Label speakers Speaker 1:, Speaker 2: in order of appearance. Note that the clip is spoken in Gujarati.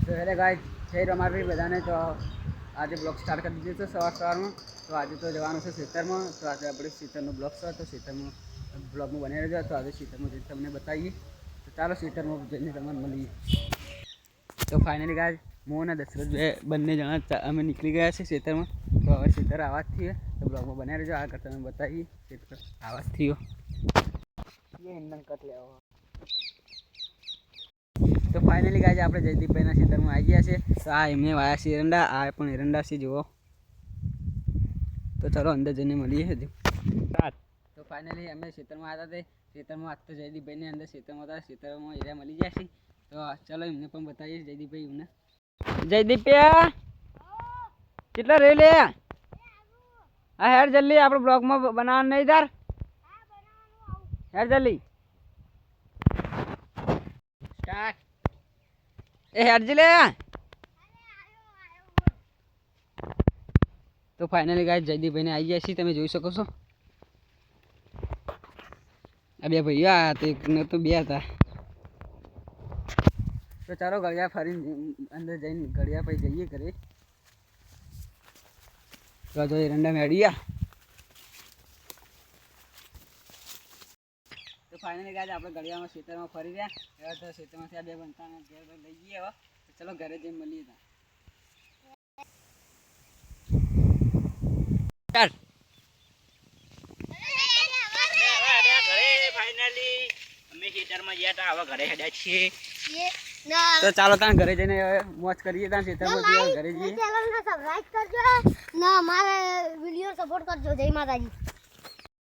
Speaker 1: તો એટલે ગાઈસ જય રમાવી બધાને. તો આજે બ્લોગ સ્ટાર્ટ કરી દીધો છે સવારમાં. તો આજે તો જવાનું છે ખેતરમાં. તો આજે આપણે ખેતરનો બ્લોગ છે, તો ખેતરમાં બ્લોગમાં બની રહેજો. તો આજે ખેતરમાં જઈને તમને બતાવીએ. તો ચાલો ખેતરમાં જઈને તમને મળીએ. તો ફાઇનલી ગાઈસ હું અને દશરથ બંને જણા અમે નીકળી ગયા છે ખેતરમાં. તો હવે ખેતર આવાજ થયો તો બ્લોગમાં બનાવી રહેજો. આગળ તમે બતાવીએ ખેતર આવાજ થયો એ હિન્દન કટ લેવો. તો ફાઇનલી ગાઈસ આપણે જયદીપભાઈના ખેતરમાં આવી ગયા છે. તો આ એમને વાયા છે એરંડા, આ પણ એરંડા છે જુઓ. તો ચાલો અંદર જઈને મળીએ હજુ. તો ફાઇનલી અમે ખેતરમાં આવ્યા હતા. ખેતરમાં આજ તો જયદીપભાઈને અંદર ખેતરમાં હતા. ખેતરમાં એરિયા મળી ગયા છે. તો ચાલો એમને પણ બતાવીએ જયદીપભાઈ એમને. જયદીપભાઈ કેટલા રે લે હા હેર જલ્દી આપણે બ્લોગમાં બનાવવાનું નહીં તાર હેર જલ્દી સ્ટાર્ટ એ હેરજી લે. તો ફાઇનલી ગાઈસ જયદીપભાઈને આવી ગયા છીએ, તમે જોઈ શકો છો. આ બે ભાઈઓ આવ્યા હતા, એક ને તો બે હતા. તો ચાલો ગળિયા ફરીને અંદર જઈને ગળિયા પછી જઈએ ઘરે. તો જો એરંડા મેળ્યા. તો ફાઇનલી ગાઈસ આપણે ગળિયામાં ખેતરમાં ફરી રહ્યા. હવે તો ખેતરમાંથી આ બે બનતા ઘેર લઈ જઈએ. હવે તો ચલો ઘરે જઈને મળીએ. તો ચાલો ત્યાં ઘરે જઈને મોજ કરીએ. ત્યાં ખેતરમાં ઘરે જઈએ.
Speaker 2: ચેનલને સબસ્ક્રાઇબ કરજો ને અમારે વિડિયો સપોર્ટ કરજો. જય માતાજી.